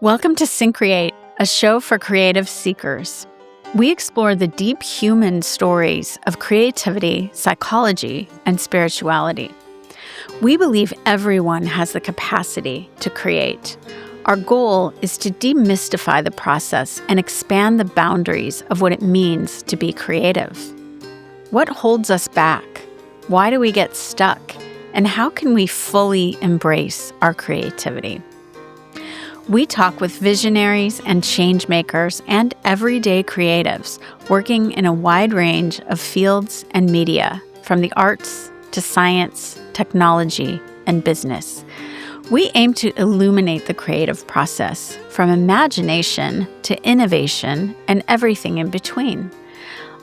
Welcome to Syncreate, a show for creative seekers. We explore the deep human stories of creativity, psychology, and spirituality. We believe everyone has the capacity to create. Our goal is to demystify the process and expand the boundaries of what it means to be creative. What holds us back? Why do we get stuck? And how can we fully embrace our creativity? We talk with visionaries and change makers and everyday creatives working in a wide range of fields and media, from the arts to science, technology, and business. We aim to illuminate the creative process, from imagination to innovation and everything in between.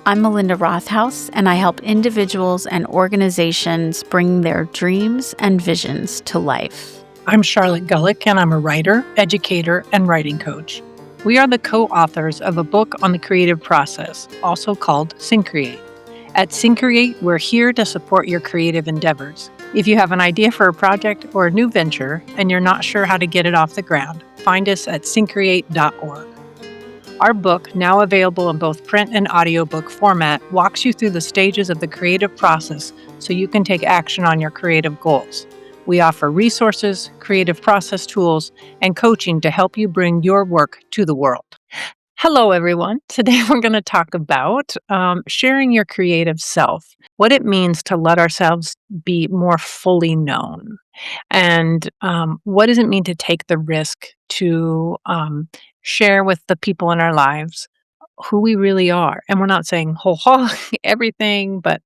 I'm Melinda Charlotte, and I help individuals and organizations bring their dreams and visions to life. I'm Charlotte Gulick, and I'm a writer, educator, and writing coach. We are the co-authors of a book on the creative process, also called Syncreate. At Syncreate, we're here to support your creative endeavors. If you have an idea for a project or a new venture and you're not sure how to get it off the ground, find us at syncreate.org. Our book, now available in both print and audiobook format, walks you through the stages of the creative process so you can take action on your creative goals. We offer resources, creative process tools, and coaching to help you bring your work to the world. Hello, everyone. Today we're going to talk about sharing your creative self, what it means to let ourselves be more fully known, and what does it mean to take the risk to share with the people in our lives who we really are. And we're not saying whole hog everything, but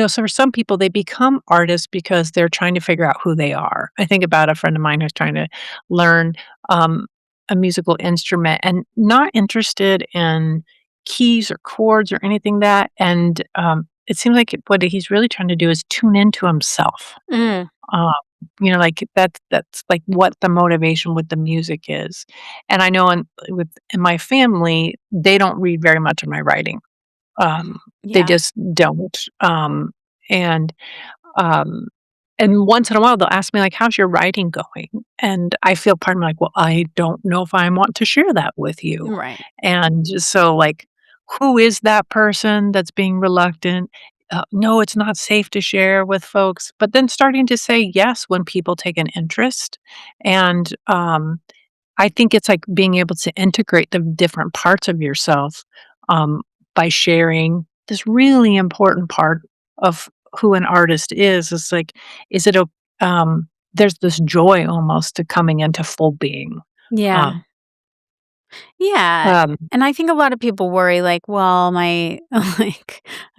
so for some people, they become artists because they're trying to figure out who they are. I think about a friend of mine who's trying to learn a musical instrument and not interested in keys or chords or anything that. And it seems like what he's really trying to do is tune into himself. Like that's like what the motivation with the music is. And I know in my family, they don't read very much of my writing. They just don't. And um, and once in a while they'll ask me like, "How's your writing going?" And I feel part of me like, "Well, I don't know if I want to share that with you." Right. And so, like, who is that person that's being reluctant? No, it's not safe to share with folks. But then starting to say yes when people take an interest, and I think it's like being able to integrate the different parts of yourself by sharing this really important part of who an artist is. It's like, is it there's this joy almost to coming into full being. Yeah. Um, Yeah. um, And I think a lot of people worry, like, well, I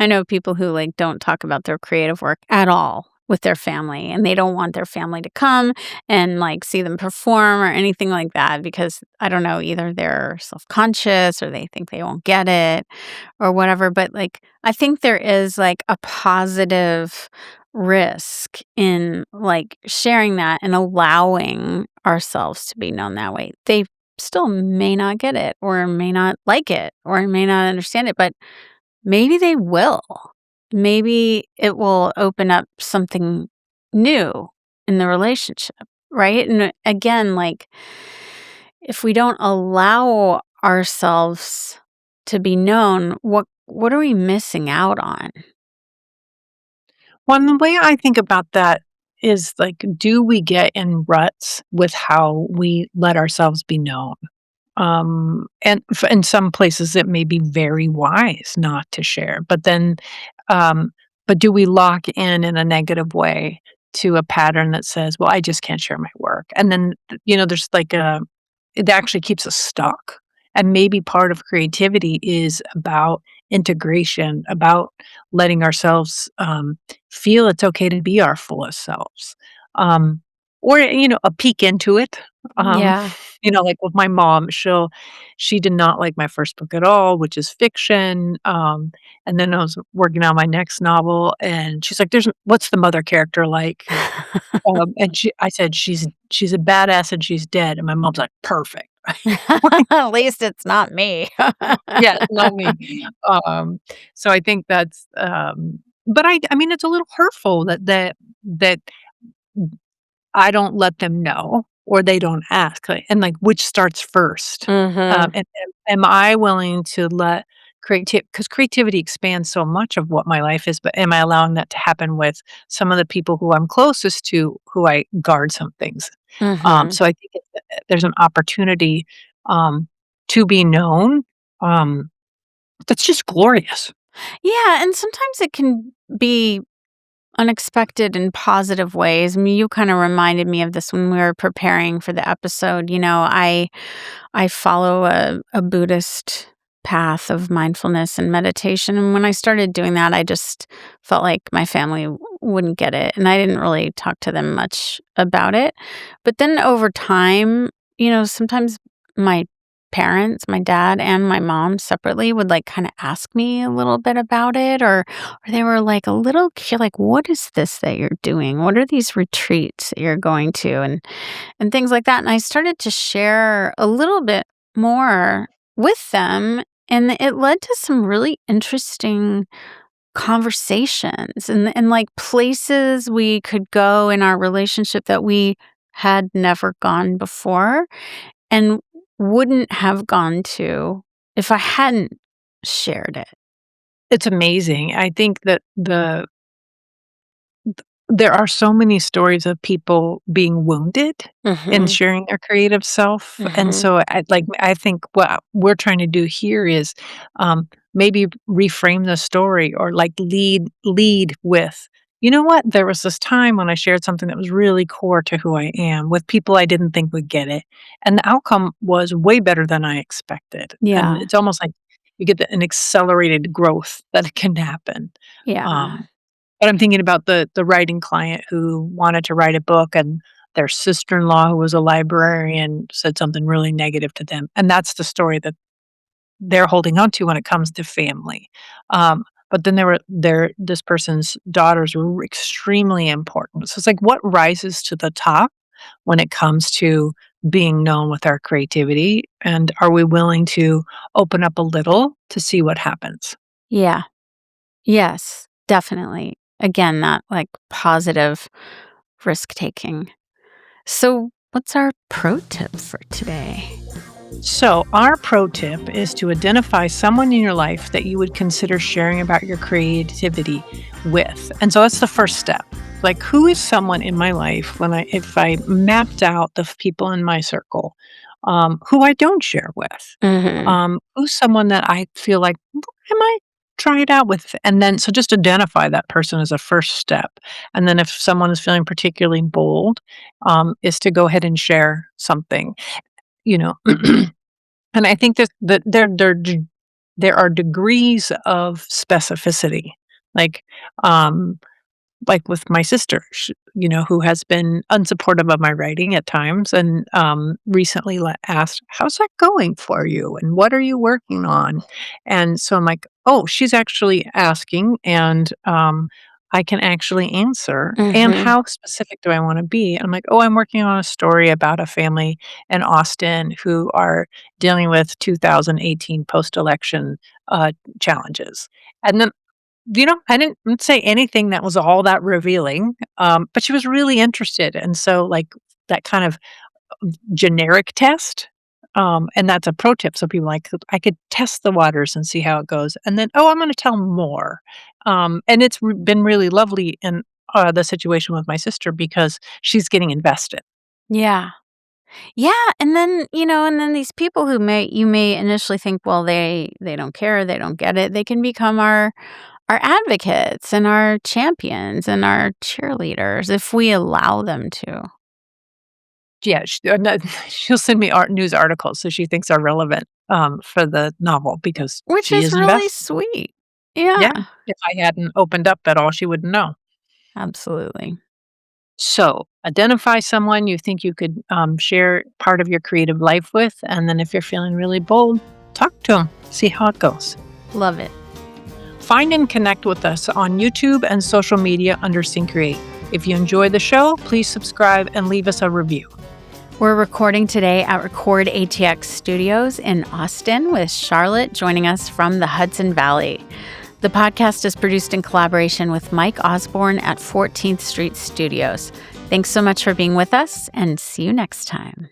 know people who don't talk about their creative work at all with their family, and they don't want their family to come and see them perform or anything like that because I don't know, either they're self-conscious or they think they won't get it or whatever. But I think there is a positive risk in sharing that and allowing ourselves to be known that way. They still may not get it or may not like it or may not understand it, but maybe they will. Maybe it will open up something new in the relationship, right? And again, if we don't allow ourselves to be known, what are we missing out on? One way I think about that is like, do we get in ruts with how we let ourselves be known? And in some places, it may be very wise not to share, but then, um, but do we lock in a negative way to a pattern that says, well, I just can't share my work? And then, there's it actually keeps us stuck. And maybe part of creativity is about integration, about letting ourselves feel it's okay to be our fullest selves. Um, or, a peek into it. Um, Yeah. like with my mom, she did not like my first book at all, which is fiction. And then I was working on my next novel, and she's like, what's the mother character like? And I said, she's a badass and she's dead. And my mom's like, perfect. At least it's not me. Yeah, it's not me. So I think that's, but I mean, it's a little hurtful that I don't let them know or they don't ask, and, which starts first? Mhm. And am I willing to let because creativity expands so much of what my life is, but am I allowing that to happen with some of the people who I'm closest to, who I guard some things? Mhm. So I think there's an opportunity, um, to be known, um, that's just glorious. Yeah, and sometimes it can be unexpected in positive ways. I mean, you kinda reminded me of this when we were preparing for the episode. I follow a Buddhist path of mindfulness and meditation, and when I started doing that, I just felt like my family wouldn't get it, and I didn't really talk to them much about it. But then over time, sometimes my parents, my dad and my mom separately would, kinda ask me a little bit about it, or they were, a little like, "What is this that you're doing? What are these retreats that you're going to?" And things like that, and I started to share a little bit more with them, and it led to some really interesting conversations and places we could go in our relationship that we had never gone before and wouldn't have gone to if I hadn't shared it. It's amazing. I think that there are so many stories of people being wounded in Mhm. sharing their creative self, and Mhm. so I think what we're trying to do here is, maybe reframe the story or, lead with, "You know what? There was this time when I shared something that was really core to who I am with people I didn't think would get it, and the outcome was way better than I expected." And Yeah. it's almost like you get an accelerated growth that can happen. Yeah. Um but I'm thinking about the writing client who wanted to write a book, and their sister-in-law, who was a librarian, said something really negative to them, and that's the story that they're holding on to when it comes to family. But then this person's daughters were extremely important. So it's like, what rises to the top when it comes to being known with our creativity, and are we willing to open up a little to see what happens? Yeah. Yes, definitely. Again, that positive risk taking. So, what's our pro tip for today? So, our pro tip is to identify someone in your life that you would consider sharing about your creativity with. And so that's the first step. Like, who is someone in my life if I mapped out the people in my circle, who I don't share with? Mhm. Who's someone that I feel like I might try it out with? And then, so just identify that person as a first step. And then, if someone is feeling particularly bold, is to go ahead and share something, you know. And I think that there are degrees of specificity, like, um, like with my sister, who has been unsupportive of my writing at times, and recently asked, "How's that going for you? And what are you working on?" And so I'm like, "Oh, she's actually asking, and I can actually answer. And Mhm. how specific do I want to be?" And I'm like, "Oh, I'm working on a story about a family in Austin who are dealing with 2018 post-election challenges." And then I didn't say anything that was all that revealing, but she was really interested, and so, that kind of generic test, and that's a pro tip, so people I could test the waters and see how it goes, and then, "Oh, I'm gonna tell more." And it's been really lovely in, the situation with my sister because she's getting invested. Yeah. Yeah, and then these people who you may initially think, well, they don't care, they don't get it. They can become our advocates and our champions and our cheerleaders if we allow them to, Yeah, no, she'll send me news articles so she thinks are relevant, for the novel because which she is is really invested. sweet. Yeah, Yeah, if I hadn't opened up at all, she wouldn't know. absolutely. So, identify someone you think you could, share part of your creative life with, and then if you're feeling really bold, talk to them, see how it goes. Love it. Find and connect with us on YouTube and social media under Syncreate. If you enjoy the show, please subscribe and leave us a review. We're recording today at Record ATX Studios in Austin with Charlotte joining us from the Hudson Valley. The podcast is produced in collaboration with Mike Osborne at 14th Street Studios. Thanks so much for being with us, and see you next time.